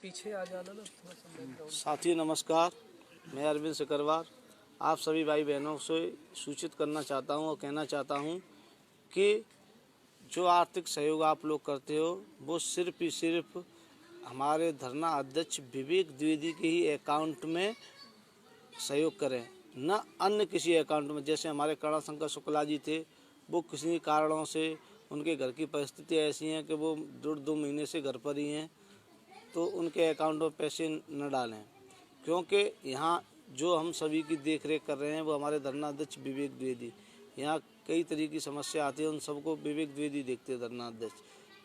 पीछे आ जाना ना थोड़ा सा बैकग्राउंड। साथी नमस्कार, मैं अरविंद सिकरवार आप सभी भाई बहनों से सूचित करना चाहता हूं और कहना चाहता हूं कि जो आर्थिक सहयोग आप लोग करते हो वो सिर्फ ही सिर्फ हमारे धरना अध्यक्ष विवेक द्विवेदी के ही अकाउंट में सहयोग करें, न अन्य किसी अकाउंट में। जैसे हमारे करुणाशंकर शुक्ला जी थे, वो किसी कारणों से उनके घर की परिस्थिति ऐसी हैं कि वो 1.5-2 महीने से घर पर ही हैं, तो उनके अकाउंट में पैसे न डालें, क्योंकि यहाँ जो हम सभी की देख रेख कर रहे हैं वो हमारे धरना अध्यक्ष विवेक द्विवेदी। यहाँ कई तरह की समस्या आती है, उन सबको विवेक द्विवेदी देखते हैं धरना अध्यक्ष।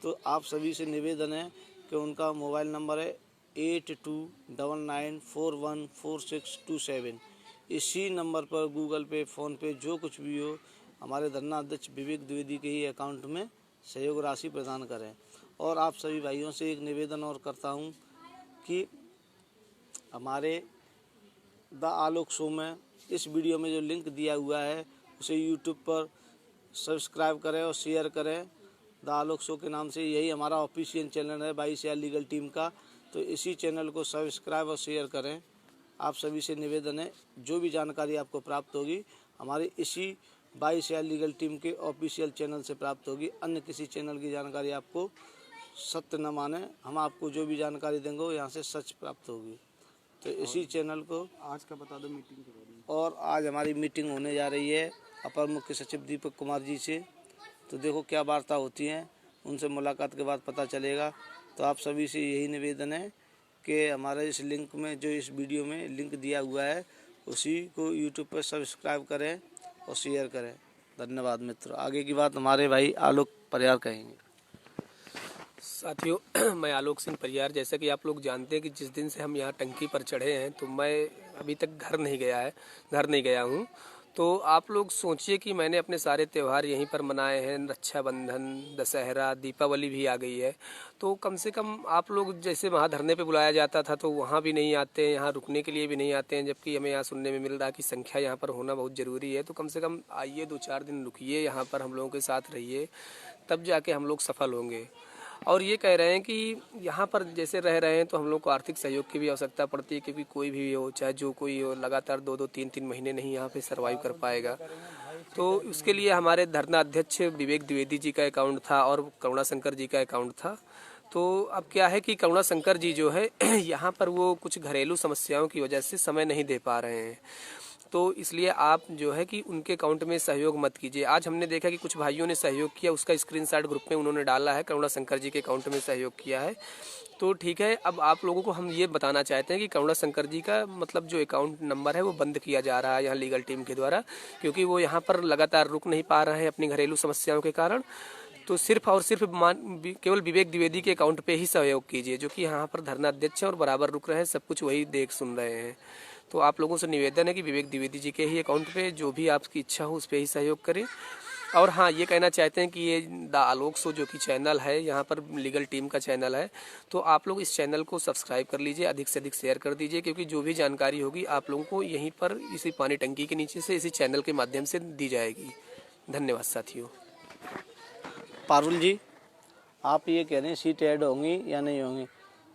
तो आप सभी से निवेदन है कि उनका मोबाइल नंबर है 8299414627। इसी नंबर पर गूगल पे, फ़ोन पे, जो कुछ भी हो, हमारे धरना अध्यक्ष विवेक द्विवेदी के ही अकाउंट में सहयोग राशि प्रदान करें। और आप सभी भाइयों से एक निवेदन और करता हूं कि हमारे द आलोक शो में इस वीडियो में जो लिंक दिया हुआ है उसे यूट्यूब पर सब्सक्राइब करें और शेयर करें। द आलोक शो के नाम से यही हमारा ऑफिशियल चैनल है 22 लीगल टीम का, तो इसी चैनल को सब्सक्राइब और शेयर करें। आप सभी से निवेदन है, जो भी जानकारी आपको प्राप्त होगी हमारी इसी 22 लीगल टीम के ऑफिशियल चैनल से प्राप्त होगी। अन्य किसी चैनल की जानकारी आपको सत्य न माने, हम आपको जो भी जानकारी देंगे वो यहाँ से सच प्राप्त होगी। तो इसी चैनल को आज का बता दो मीटिंग के बारे में। और आज हमारी मीटिंग होने जा रही है अपर मुख्य सचिव दीपक कुमार जी से, तो देखो क्या वार्ता होती है, उनसे मुलाकात के बाद पता चलेगा। तो आप सभी से यही निवेदन है कि हमारे इस लिंक में, जो इस वीडियो में लिंक दिया हुआ है, उसी को यूट्यूब पर सब्सक्राइब करें और शेयर करें। धन्यवाद मित्रों। आगे की बात हमारे भाई आलोक परियार कहेंगे। साथियों, मैं आलोक सिंह परियार। जैसा कि आप लोग जानते हैं कि जिस दिन से हम यहाँ टंकी पर चढ़े हैं तो मैं अभी तक घर नहीं गया हूँ। तो आप लोग सोचिए कि मैंने अपने सारे त्यौहार यहीं पर मनाए हैं, रक्षाबंधन, दशहरा, दीपावली भी आ गई है। तो कम से कम आप लोग, जैसे वहाँ धरने पे बुलाया जाता था तो वहाँ भी नहीं आते हैं, यहाँ रुकने के लिए भी नहीं आते हैं, जबकि हमें यहाँ सुनने में मिल रहा है कि संख्या यहाँ पर होना बहुत ज़रूरी है। तो कम से कम आइए, 2-4 दिन रुकिए, यहाँ पर हम लोगों के साथ रहिए, तब जाके हम लोग सफल होंगे। और ये कह रहे हैं कि यहाँ पर जैसे रह रहे हैं तो हम लोग को आर्थिक सहयोग की भी आवश्यकता पड़ती है, क्योंकि कोई भी हो, चाहे जो कोई हो, लगातार 2-2, 3-3 महीने नहीं यहाँ पे सरवाइव कर पाएगा। तो उसके लिए हमारे धरना अध्यक्ष विवेक द्विवेदी जी का अकाउंट था और करुणाशंकर जी का अकाउंट था। तो अब क्या है कि करुणाशंकर जी जो है यहाँ पर वो कुछ घरेलू समस्याओं की वजह से समय नहीं दे पा रहे हैं, तो इसलिए आप जो है कि उनके अकाउंट में सहयोग मत कीजिए। आज हमने देखा कि कुछ भाइयों ने सहयोग किया, उसका स्क्रीनशॉट ग्रुप में उन्होंने डाला है, करुणाशंकर जी के अकाउंट में सहयोग किया है। तो ठीक है, अब आप लोगों को हम ये बताना चाहते हैं कि करुणाशंकर जी का मतलब जो अकाउंट नंबर है वो बंद किया जा रहा है यहाँ लीगल टीम के द्वारा, क्योंकि वो यहाँ पर लगातार रुक नहीं पा रहे हैं अपनी घरेलू समस्याओं के कारण। तो सिर्फ और सिर्फ केवल विवेक द्विवेदी के अकाउंट पे ही सहयोग कीजिए, जो कि यहाँ पर धरना अध्यक्ष और बराबर रुक रहे हैं, सब कुछ वही देख सुन रहे हैं। तो आप लोगों से निवेदन है कि विवेक द्विवेदी जी के ही अकाउंट पे जो भी आपकी इच्छा हो उस पर ही सहयोग करें। और हाँ, ये कहना चाहते हैं कि ये द आलोक शो जो कि चैनल है, यहाँ पर लीगल टीम का चैनल है, तो आप लोग इस चैनल को सब्सक्राइब कर लीजिए, अधिक से अधिक शेयर कर दीजिए, क्योंकि जो भी जानकारी होगी आप लोगों को यहीं पर इसी पानी टंकी के नीचे से इसी चैनल के माध्यम से दी जाएगी। धन्यवाद साथियों। पारुल जी, आप ये कह रहे हैं सीट ऐड होंगी या नहीं होंगी।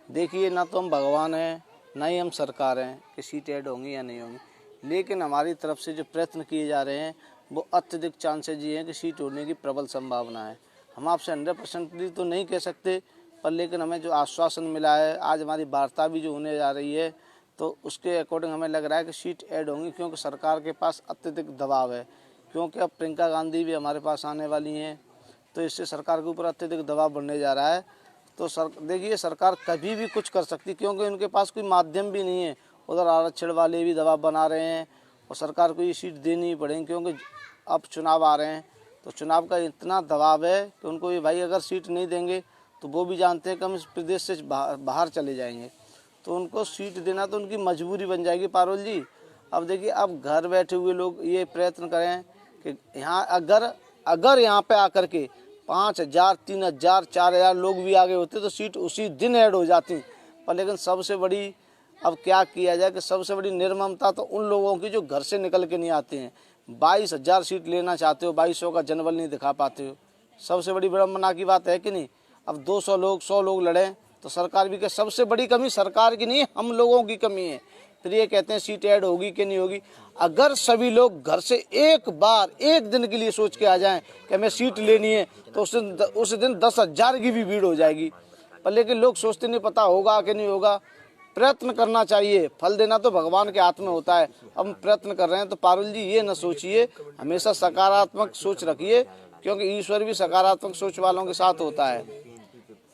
देखिए, ना तो हम भगवान हैं ना ही हम सरकार हैं कि सीट ऐड होंगी या नहीं होंगी, लेकिन हमारी तरफ से जो प्रयत्न किए जा रहे हैं वो अत्यधिक चांसेज ये हैं कि सीट होने की प्रबल संभावना है। हम आपसे 100% तो नहीं कह सकते, पर लेकिन हमें जो आश्वासन मिला है, आज हमारी वार्ता भी जो होने जा रही है, तो उसके अकॉर्डिंग हमें लग रहा है कि सीट ऐड होंगी, क्योंकि सरकार के पास अत्यधिक दबाव है। क्योंकि अब प्रियंका गांधी भी हमारे पास आने वाली हैं, तो इससे सरकार के ऊपर अत्यधिक दबाव बढ़ने जा रहा है। तो देखिए, सरकार कभी भी कुछ कर सकती, क्योंकि उनके पास कोई माध्यम भी नहीं है। उधर आरक्षण वाले भी दबाव बना रहे हैं और सरकार को ये सीट देनी ही पड़ेगी, क्योंकि अब चुनाव आ रहे हैं, तो चुनाव का इतना दबाव है कि उनको ये भाई अगर सीट नहीं देंगे तो वो भी जानते हैं कि हम इस प्रदेश से बाहर चले जाएंगे, तो उनको सीट देना तो उनकी मजबूरी बन जाएगी। पारुल जी, अब देखिए, अब घर बैठे हुए लोग ये प्रयत्न करें कि यहाँ अगर यहाँ पे आकर के 5,000, 3,000, 4,000 लोग भी आगे होते तो सीट उसी दिन ऐड हो जाती। पर लेकिन सबसे बड़ी अब क्या किया जाए कि सबसे बड़ी निर्ममता तो उन लोगों की जो घर से निकल के नहीं आते हैं। 22,000 सीट लेना चाहते हो, 2200 का जनबल नहीं दिखा पाते हो, सबसे बड़ी विडम्बना की बात है कि नहीं। अब 200 लोग, 100 लोग लड़ें तो सरकार भी सबसे बड़ी कमी सरकार की नहीं है, हम लोगों की कमी है। फिर ये कहते हैं सीट ऐड होगी कि नहीं होगी। अगर सभी लोग घर से एक बार एक दिन के लिए सोच के आ जाएं कि हमें सीट लेनी है, तो उस दिन 10,000 की भी भीड़ हो जाएगी। पर लेकिन लोग सोचते नहीं, पता होगा कि नहीं होगा। प्रयत्न करना चाहिए, फल देना तो भगवान के हाथ में होता है। हम प्रयत्न कर रहे हैं, तो पारुल जी ये न सोचिए, हमेशा सकारात्मक सोच रखिए, क्योंकि ईश्वर भी सकारात्मक सोच वालों के साथ होता है।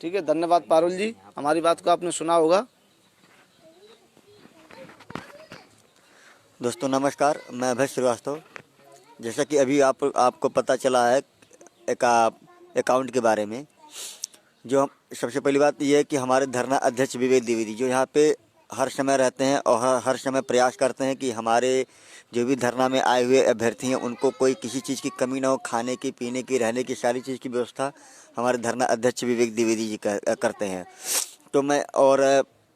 ठीक है, धन्यवाद पारुल जी, हमारी बात को आपने सुना होगा। दोस्तों नमस्कार, मैं अभय श्रीवास्तव। जैसा कि अभी आपको पता चला है एक अकाउंट के बारे में, जो सबसे पहली बात यह है कि हमारे धरना अध्यक्ष विवेक द्विवेदी जो यहाँ पे हर समय रहते हैं और हर समय प्रयास करते हैं कि हमारे जो भी धरना में आए हुए अभ्यर्थी हैं उनको कोई किसी चीज़ की कमी ना हो, खाने की, पीने की, रहने की, सारी चीज़ की व्यवस्था हमारे धरना अध्यक्ष विवेक द्विवेदी जी करते हैं। तो मैं और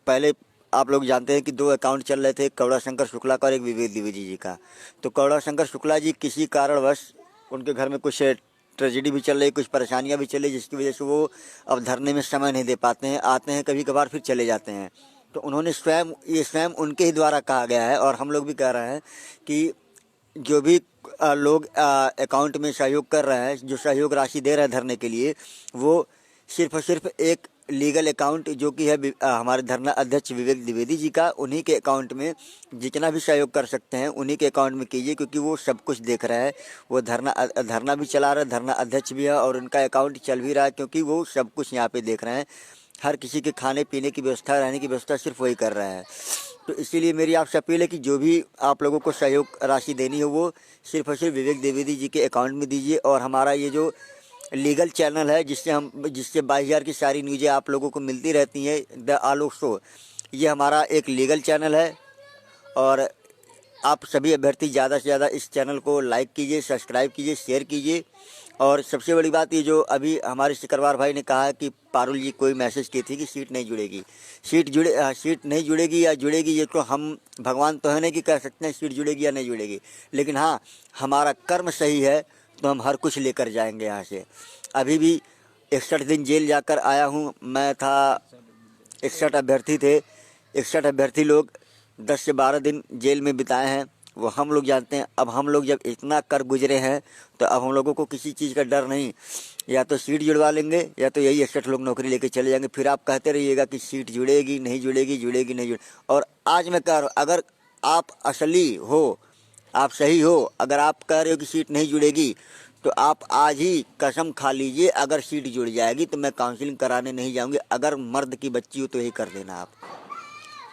पहले आप लोग जानते हैं कि 2 अकाउंट चल रहे थे, कौड़ा शंकर शुक्ला का और एक विवेक द्विवेदी जी का। तो कौड़ा शंकर शुक्ला जी किसी कारणवश उनके घर में कुछ ट्रेजेडी भी चल रही, कुछ परेशानियां भी चल रही, जिसकी वजह से वो अब धरने में समय नहीं दे पाते हैं, आते हैं कभी कभार फिर चले जाते हैं। तो उन्होंने स्वयं उनके ही द्वारा कहा गया है और हम लोग भी कह रहे हैं कि जो भी लोग अकाउंट में सहयोग कर रहे हैं, जो सहयोग राशि दे रहे हैं धरने के लिए, वो सिर्फ और सिर्फ एक लीगल अकाउंट जो कि है हमारे धरना अध्यक्ष विवेक द्विवेदी जी का, उन्हीं के अकाउंट में जितना भी सहयोग कर सकते हैं उन्हीं के अकाउंट में कीजिए, क्योंकि वो सब कुछ देख रहा है। वो धरना भी चला रहा है, धरना अध्यक्ष भी है और उनका अकाउंट चल भी रहा है, क्योंकि वो सब कुछ यहाँ पे देख रहे हैं। हर किसी के खाने पीने की व्यवस्था, रहने की व्यवस्था सिर्फ वही कर रहा है। तो इसीलिए मेरी आपसे अपील है कि जो भी आप लोगों को सहयोग राशि देनी हो वो सिर्फ और सिर्फ विवेक द्विवेदी जी के अकाउंट में दीजिए। और हमारा ये जो लीगल चैनल है जिससे 22,000 की सारी न्यूज़ें आप लोगों को मिलती रहती हैं, द आलोक शो, ये हमारा एक लीगल चैनल है। और आप सभी अभ्यर्थी ज़्यादा से ज़्यादा इस चैनल को लाइक कीजिए, सब्सक्राइब कीजिए, शेयर कीजिए। और सबसे बड़ी बात ये जो अभी हमारे सिकरवार भाई ने कहा कि पारुल जी कोई मैसेज की थी कि सीट नहीं जुड़ेगी, सीट नहीं जुड़ेगी या जुड़ेगी ये तो हम भगवान तो है नहीं कि कह सकते हैं सीट जुड़ेगी या नहीं जुड़ेगी, लेकिन हाँ हमारा कर्म सही है तो हम हर कुछ लेकर जाएंगे यहाँ से। अभी भी 61 दिन जेल जाकर आया हूँ, मैं था 61 अभ्यर्थी थे, 61 अभ्यर्थी लोग 10 से 12 दिन जेल में बिताए हैं, वो हम लोग जानते हैं। अब हम लोग जब इतना कर गुजरे हैं तो अब हम लोगों को किसी चीज़ का डर नहीं, या तो सीट जुड़वा लेंगे या तो यही 61 लोग नौकरी लेके चले जाएंगे। फिर आप कहते रहिएगा कि सीट जुड़ेगी नहीं जुड़ेगी, जुड़ेगी नहीं जुड़ेगी। और आज मैं कह रहा हूँ, अगर आप असली हो, आप सही हो, अगर आप कह रहे हो कि सीट नहीं जुड़ेगी तो आप आज ही कसम खा लीजिए अगर सीट जुड़ जाएगी तो मैं काउंसलिंग कराने नहीं जाऊंगी। अगर मर्द की बच्ची हो तो यही कर देना। आप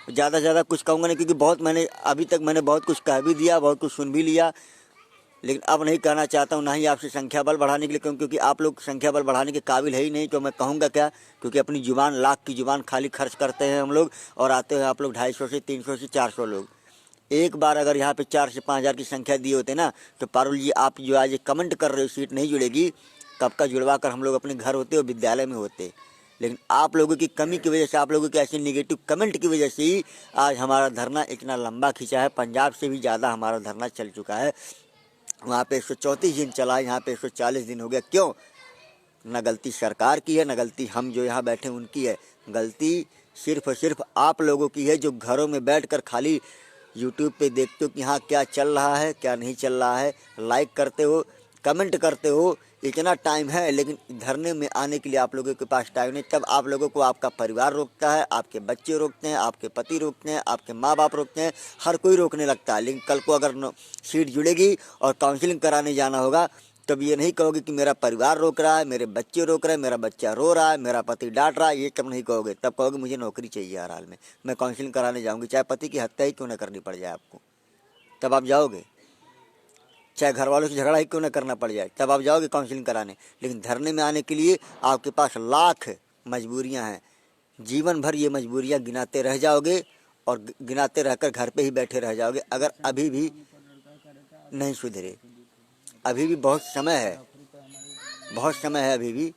ज़्यादा से ज़्यादा कुछ कहूँगा नहीं, क्योंकि अभी तक मैंने बहुत कुछ कह भी दिया, बहुत कुछ सुन भी लिया, लेकिन अब नहीं कहना चाहता हूँ, ना ही आपसे संख्या बल बढ़ाने के लिए, क्योंकि आप लोग संख्या बल बढ़ाने के काबिल है ही नहीं। तो मैं कहूँगा क्या, क्योंकि अपनी जुबान, लाख की जुबान खाली खर्च करते हैं हम लोग, और आते हैं आप लोग 250 से 300 से 400 लोग। एक बार अगर यहाँ पे 4 से 5,000 की संख्या दिए होते ना, तो पारुल जी आप जो आज कमेंट कर रहे हो सीट नहीं जुड़ेगी, कब का जुड़वा कर हम लोग अपने घर होते और विद्यालय में होते। लेकिन आप लोगों की कमी की वजह से, आप लोगों के ऐसे निगेटिव कमेंट की वजह से ही आज हमारा धरना इतना लंबा खींचा है। पंजाब से भी ज़्यादा हमारा धरना चल चुका है, वहाँ पे 134 दिन चला है, यहाँ पे 140 दिन हो गया। क्यों? न गलती सरकार की है, न गलती हम जो यहाँ बैठे उनकी है, गलती सिर्फ और सिर्फ आप लोगों की है, जो घरों में बैठकर खाली यूट्यूब पे देखते हो कि हाँ क्या चल रहा है क्या नहीं चल रहा है, लाइक करते हो, कमेंट करते हो, इतना टाइम है, लेकिन धरने में आने के लिए आप लोगों के पास टाइम नहीं। तब आप लोगों को आपका परिवार रोकता है, आपके बच्चे रोकते हैं, आपके पति रोकते हैं, आपके माँ बाप रोकते हैं, हर कोई रोकने लगता है। लेकिन कल को अगर सीट जुड़ेगी और काउंसलिंग कराने जाना होगा, तब ये नहीं कहोगे कि मेरा परिवार रोक रहा है, मेरे बच्चे रोक रहे हैं, मेरा बच्चा रो रहा है, मेरा पति डांट रहा है, ये तब नहीं कहोगे। तब कहोगे मुझे नौकरी चाहिए हर हाल में, मैं काउंसलिंग कराने जाऊँगी, चाहे पति की हत्या ही क्यों न करनी पड़ जाए आपको, तब आप जाओगे। चाहे घर वालों से झगड़ा ही क्यों न करना पड़ जाए, तब आप जाओगे काउंसलिंग कराने। लेकिन धरने में आने के लिए आपके पास लाख मजबूरियां हैं, जीवन भर ये मजबूरियां गिनाते रह जाओगे और गिनाते रहकर घर पे ही बैठे रह जाओगे, अगर अभी भी नहीं सुधरे। अभी भी बहुत समय है, बहुत समय है, अभी भी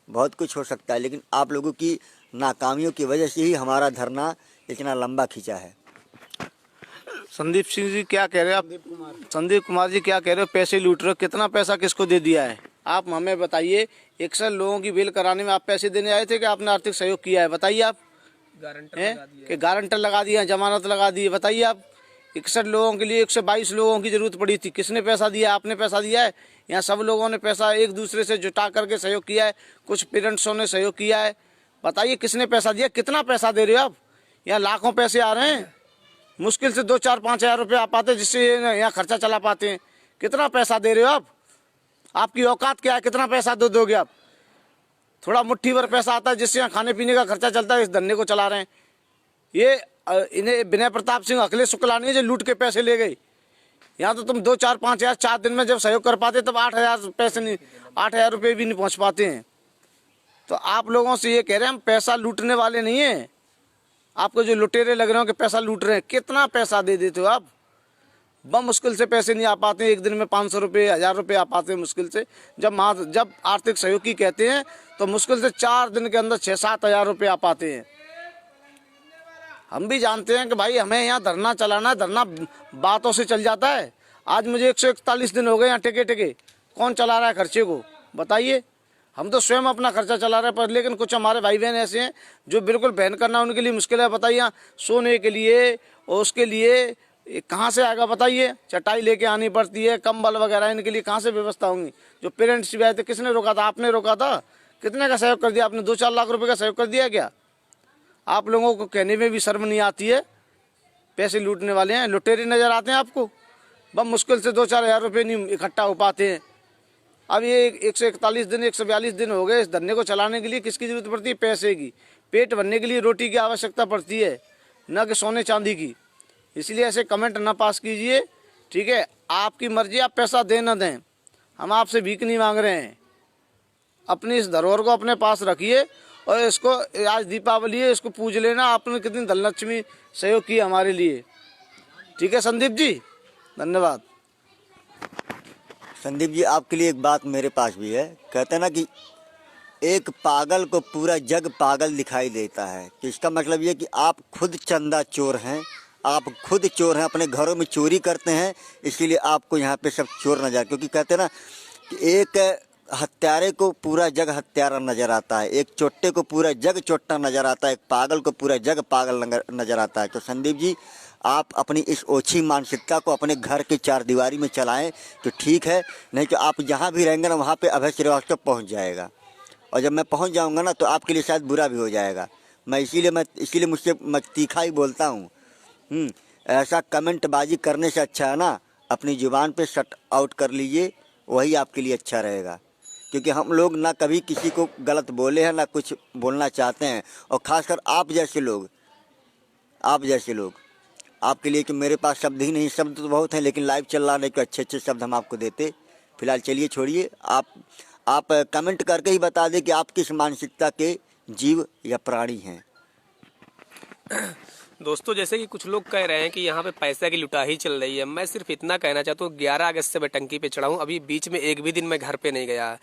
बहुत कुछ हो सकता है। लेकिन आप लोगों की नाकामियों की वजह से ही हमारा धरना इतना लंबा खींचा है। संदीप सिंह जी क्या कह रहे हो आप? संदीप कुमार जी क्या कह रहे हो? पैसे लूट रहे हो, कितना पैसा किसको दे दिया है? आप हमें बताइए 61 लोगों की बेल कराने में आप पैसे देने आए थे कि आपने आर्थिक सहयोग किया है? बताइए आप। गारंटर हैं लगा दिया कि गारंटर लगा दिया, जमानत लगा दी है? बताइए आप। 61 लोगों के लिए 122 लोगों की जरूरत पड़ी थी, किसने पैसा दिया? आपने पैसा दिया है? यहाँ सब लोगों ने पैसा एक दूसरे से जुटा करके सहयोग किया है, कुछ पेरेंट्सों ने सहयोग किया है। बताइए किसने पैसा दिया? कितना पैसा दे रहे हो आप? यहाँ लाखों पैसे आ रहे हैं, मुश्किल से 2-4-5 हज़ार रुपये आ पाते जिससे यहाँ खर्चा चला पाते हैं। कितना पैसा दे रहे हो आप? आपकी औकात क्या है? कितना पैसा दोगे आप? थोड़ा मुट्ठी भर पैसा आता है जिससे यहाँ खाने पीने का खर्चा चलता है, इस धंधे को चला रहे हैं। ये इन्हें विनय प्रताप सिंह अखिलेश शुक्ला नहीं जो लूट के पैसे ले गए। यहाँ तो तुम 2-4-5 हज़ार 4 दिन में जब सहयोग कर पाते तब 8,000 पैसे नहीं, 8,000 रुपये भी नहीं पहुँच पाते हैं। तो आप लोगों से ये कह रहे हैं हम पैसा लूटने वाले नहीं हैं। आपको जो लुटेरे लग रहे हो कि पैसा लूट रहे हैं, कितना पैसा दे देते हो आप? बम मुश्किल से पैसे नहीं आ पाते, एक दिन में 500 रुपये 1,000 रुपये आ पाते हैं मुश्किल से। जब आर्थिक सहयोग की कहते हैं तो मुश्किल से 4 दिन के अंदर 6-7 हज़ार रुपये आ पाते हैं। हम भी जानते हैं कि भाई हमें यहाँ धरना चलाना है, धरना बातों से चल जाता है। आज मुझे 141 दिन हो गए यहाँ टेके टेके। कौन चला रहा है खर्चे को? बताइए। हम तो स्वयं अपना खर्चा चला रहे हैं, पर लेकिन कुछ हमारे भाई बहन ऐसे हैं जो बिल्कुल बहन करना उनके लिए मुश्किल है। बताइए यहाँ सोने के लिए और उसके लिए कहाँ से आएगा? बताइए। चटाई लेके आनी पड़ती है, कंबल वगैरह इनके लिए कहाँ से व्यवस्था होंगी? जो पेरेंट्स भी आए थे, किसने रोका था? आपने रोका था। कितने का सहयोग कर दिया आपने? 2-4 लाख रुपए का सहयोग कर दिया क्या? आप लोगों को कहने में भी शर्म नहीं आती है? पैसे लूटने वाले हैं, लुटेरे नजर आते हैं आपको। बस मुश्किल से 2-4 हज़ार रुपये नहीं इकट्ठा हो पाते हैं। अब ये 141 दिन 142 दिन हो गए इस धंधे को चलाने के लिए। किसकी जरूरत पड़ती है? पैसे की। पेट भरने के लिए रोटी की आवश्यकता पड़ती है, न कि सोने चांदी की। इसलिए ऐसे कमेंट ना पास कीजिए, ठीक है? आपकी मर्जी, आप पैसा दें ना दें, हम आपसे भीख नहीं मांग रहे हैं। अपनी इस धरोहर को अपने पास रखिए और इसको, आज दीपावली है, इसको पूज लेना। आपने कितनी धनलक्ष्मी सहयोग की हमारे लिए। ठीक है संदीप जी, धन्यवाद। संदीप जी, आपके लिए एक बात मेरे पास भी है। कहते हैं ना कि एक पागल को पूरा जग पागल दिखाई देता है। कि इसका मतलब ये कि आप खुद चंदा चोर हैं, आप खुद चोर हैं, अपने घरों में चोरी करते हैं, इसीलिए आपको यहाँ पे सब चोर नजर। क्योंकि कहते हैं ना कि एक हत्यारे को पूरा जग हत्यारा नजर आता है, एक चोट्टे को पूरा जग चोट्टा नजर आता है, एक पागल को पूरा जग पागल नजर आता है। तो संदीप जी, आप अपनी इस ओछी मानसिकता को अपने घर की 4 दीवारी में चलाएं तो ठीक है, नहीं तो आप जहाँ भी रहेंगे ना वहाँ पे अभय श्रीवास्तव पहुँच जाएगा। और जब मैं पहुँच जाऊँगा ना तो आपके लिए शायद बुरा भी हो जाएगा। मैं इसीलिए मुझसे मैं तीखा ही बोलता हूँ। ऐसा कमेंटबाजी करने से अच्छा है ना अपनी ज़ुबान पे शट आउट कर लीजिए, वही आपके लिए अच्छा रहेगा। क्योंकि हम लोग ना कभी किसी को गलत बोले हैं, ना कुछ बोलना चाहते हैं। और ख़ासकर आप जैसे लोग आपके लिए कि मेरे पास शब्द ही नहीं, शब्द तो बहुत हैं लेकिन लाइव चल रहा नहीं कि अच्छे शब्द हम आपको देते। फिलहाल चलिए छोड़िए, आप कमेंट करके ही बता दें कि आप किस मानसिकता के जीव या प्राणी हैं। दोस्तों, जैसे कि कुछ लोग कह रहे हैं कि यहाँ पे पैसा की लुटाई चल रही है, मैं सिर्फ इतना कहना चाहता हूँ 11 अगस्त से मैं टंकी पे चढ़ा हूँ। अभी बीच में एक भी दिन मैं घर पे नहीं गया।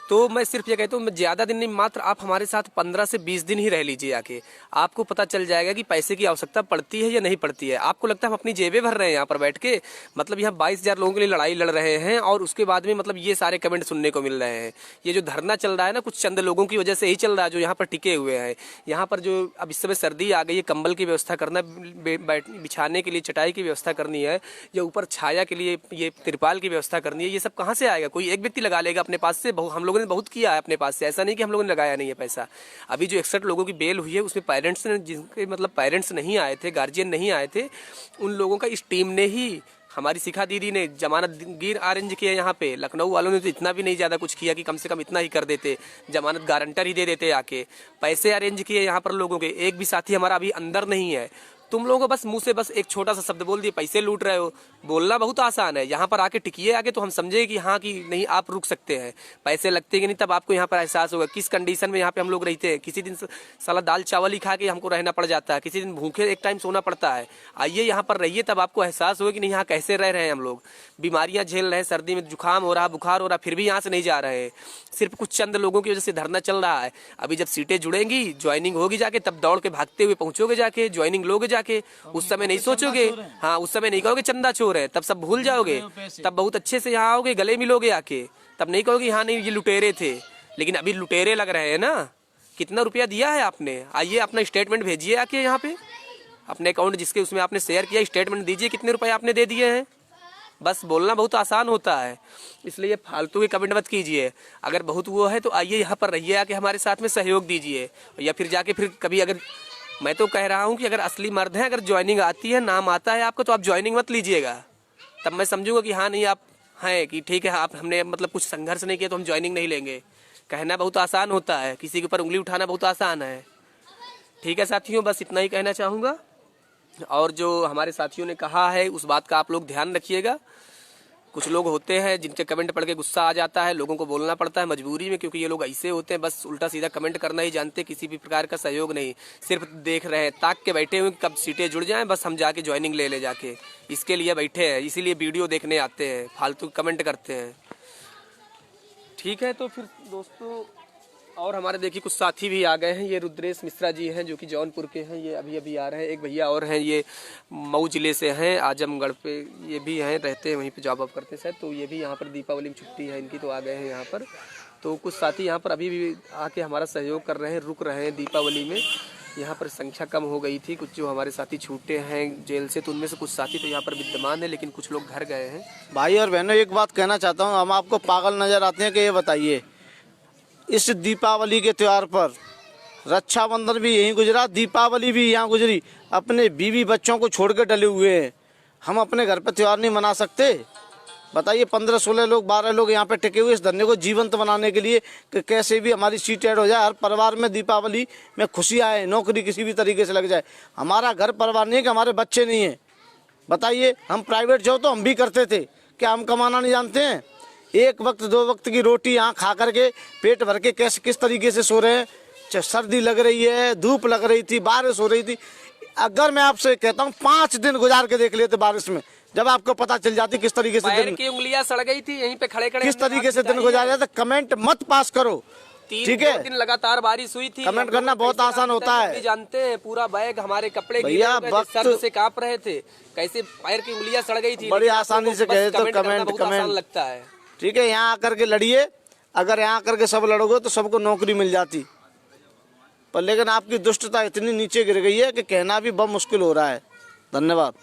तो मैं सिर्फ ये कहता हूँ, मैं ज़्यादा दिन नहीं, मात्र आप हमारे साथ 15 से 20 दिन ही रह लीजिए आके। आपको पता चल जाएगा कि पैसे की आवश्यकता पड़ती है या नहीं पड़ती है। आपको लगता है हम अपनी जेबें भर रहे हैं यहाँ पर बैठ के? मतलब यहाँ 22,000 लोगों के लिए लड़ाई लड़ रहे हैं और उसके बाद में मतलब ये सारे कमेंट सुनने को मिल रहे हैं। ये जो धरना चल रहा है ना, कुछ चंद लोगों की वजह से ही चल रहा है जो यहाँ पर टिके हुए हैं। यहाँ पर जो अब इस समय सर्दी आ गई है, कंबल की व्यवस्था करना, बिछाने के लिए चटाई की व्यवस्था करनी है, या ऊपर छाया के लिए ये तिरपाल की व्यवस्था करनी है, ये सब कहाँ से आएगा? कोई एक व्यक्ति लगा लेगा अपने पास से? हम लोगों ने बहुत किया है अपने पास से, ऐसा नहीं कि हम लोगों ने लगाया नहीं है पैसा। अभी जो 61 लोगों की बेल हुई है उसमें पेरेंट्स ने, जिनके मतलब पेरेंट्स नहीं आए थे, गार्जियन नहीं आए थे, उन लोगों का इस टीम ने ही, हमारी शिखा दीदी ने जमानत गिर अरेंज किया यहाँ पे। लखनऊ वालों ने तो इतना भी नहीं ज़्यादा कुछ किया कि कम से कम इतना ही कर देते, जमानत गारंटर ही दे देते आके। पैसे अरेंज किए यहाँ पर लोगों के। एक भी साथी हमारा अभी अंदर नहीं है। तुम लोगों को बस मुंह से बस एक छोटा सा शब्द बोल दिए, पैसे लूट रहे हो। बोलना बहुत आसान है, यहाँ पर आके टिकिए आगे तो हम समझे कि हाँ कि नहीं आप रुक सकते हैं। पैसे लगते कि नहीं तब आपको यहाँ पर एहसास होगा किस कंडीशन में यहाँ पे हम लोग रहते हैं। किसी दिन साला दाल चावल ही खा के हमको रहना पड़ जाता है, किसी दिन भूखे एक टाइम सोना पड़ता है। आइए यहाँ पर रहिए, तब आपको एहसास होगा कि नहीं यहाँ कैसे रह रहे हैं हम लोग। बीमारियाँ झेल रहे हैं, सर्दी में जुकाम हो रहा, बुखार हो रहा, फिर भी यहाँ से नहीं जा रहे हैं। सिर्फ कुछ चंद लोगों की वजह से धरना चल रहा है। अभी जब सीटें जुड़ेंगी, ज्वाइनिंग होगी जाके, तब दौड़ के भागते हुए पहुंचोगे जाके, ज्वाइनिंग लोगे जाके। उस समय नहीं सोचोगे, हाँ उस समय नहीं कहोगे चंदा चोर है, तब सब भूल जाओगे। तब बहुत अच्छे से यहाँ आओगे, गले मिलोगे आके, तब तब नहीं कहोगे हाँ नहीं ये लुटेरे थे, लेकिन अभी लुटेरे लग रहे हैं ना। कितना रुपया दिया है आपने, आइए अपना स्टेटमेंट भेजिए आके यहाँ पे, अपने अकाउंट जिसके उसमें आपने शेयर किया स्टेटमेंट दीजिए कितने रुपए आपने दे दिए हैं। बस बोलना बहुत आसान होता है, इसलिए फालतू के कमेंट मत कीजिए। अगर बहुत वो है तो आइए यहाँ पर रहिए, आके हमारे साथ में सहयोग दीजिए, या फिर जाके फिर कभी अगर, मैं तो कह रहा हूँ कि अगर असली मर्द हैं, अगर ज्वाइनिंग आती है, नाम आता है आपको, तो आप ज्वाइनिंग मत लीजिएगा। तब मैं समझूंगा कि हाँ नहीं आप हैं, कि ठीक है आप हमने मतलब कुछ संघर्ष नहीं किया तो हम ज्वाइनिंग नहीं लेंगे। कहना बहुत आसान होता है, किसी के ऊपर उंगली उठाना बहुत आसान है। ठीक है साथियों, बस इतना ही कहना चाहूँगा। और जो हमारे साथियों ने कहा है उस बात का आप लोग ध्यान रखिएगा। कुछ लोग होते हैं जिनके कमेंट पढ़ के गुस्सा आ जाता है, लोगों को बोलना पड़ता है मजबूरी में, क्योंकि ये लोग ऐसे होते हैं बस उल्टा सीधा कमेंट करना ही जानते, किसी भी प्रकार का सहयोग नहीं, सिर्फ देख रहे हैं, ताक के बैठे हुए कब सीटें जुड़ जाएं, बस हम जाके ज्वाइनिंग ले जाके, इसके लिए बैठे हैं, इसीलिए वीडियो देखने आते हैं, फालतू कमेंट करते हैं। ठीक है, तो फिर दोस्तों और हमारे देखिए कुछ साथी भी आ गए हैं। ये रुद्रेश मिश्रा जी हैं जो कि जौनपुर के हैं, ये अभी अभी आ रहे हैं। एक भैया और हैं, ये मऊ जिले से हैं, आजमगढ़ पे ये भी हैं, रहते हैं वहीं पे, जॉब करते हैं शायद, तो ये भी यहाँ पर दीपावली में छुट्टी है इनकी, तो आ गए हैं यहाँ पर। तो कुछ साथी यहाँ पर अभी भी आके हमारा सहयोग कर रहे हैं, रुक रहे हैं दीपावली में। यहाँ पर संख्या कम हो गई थी, कुछ जो हमारे साथी छूटे हैं जेल से, तो उनमें से कुछ साथी तो यहाँ पर विद्यमान है, लेकिन कुछ लोग घर गए हैं। भाई और बहनों, एक बात कहना चाहता हूँ, हम आपको पागल नज़र आते हैं कि ये बताइए, इस दीपावली के त्यौहार पर रक्षाबंधन भी यहीं गुजरा, दीपावली भी यहाँ गुजरी, अपने बीवी बच्चों को छोड़ के डले हुए हैं, हम अपने घर पर त्यौहार नहीं मना सकते? बताइए, 15-16 लोग 12 लोग यहाँ पे टिके हुए इस धरने को जीवंत बनाने के लिए कि कैसे भी हमारी सीट ऐड हो जाए, हर परिवार में दीपावली में खुशी आए, नौकरी किसी भी तरीके से लग जाए। हमारा घर परिवार नहीं है कि हमारे बच्चे नहीं हैं। बताइए, हम प्राइवेट जॉब तो हम भी करते थे, क्या हम कमाना नहीं जानते हैं? एक वक्त 2 वक्त की रोटी यहाँ खा करके पेट भर के कैसे किस तरीके से सो रहे हैं। सर्दी लग रही है, धूप लग रही थी, बारिश हो रही थी। अगर मैं आपसे कहता हूँ 5 दिन गुजार के देख लेते बारिश में, जब आपको पता चल जाती किस तरीके से पैर की उंगलियां सड़ गई थी यहीं पे खड़े खड़े, किस तरीके से दिन गुजार जाते। कमेंट मत पास करो, ठीक है? 3 दिन लगातार बारिश हुई थी। कमेंट करना बहुत आसान होता है, जानते हैं, पूरा बैग हमारे कपड़े भैया सर्द से कांप रहे थे, कैसे पैर की उंगलियां सड़ गई थी। बड़ी आसानी से कहे तो कमेंट लगता है। ठीक है, यहाँ आकर के लड़िए, अगर यहाँ आकर के सब लड़ोगे तो सबको नौकरी मिल जाती, पर लेकिन आपकी दुष्टता इतनी नीचे गिर गई है कि कहना भी बहुत मुश्किल हो रहा है। धन्यवाद।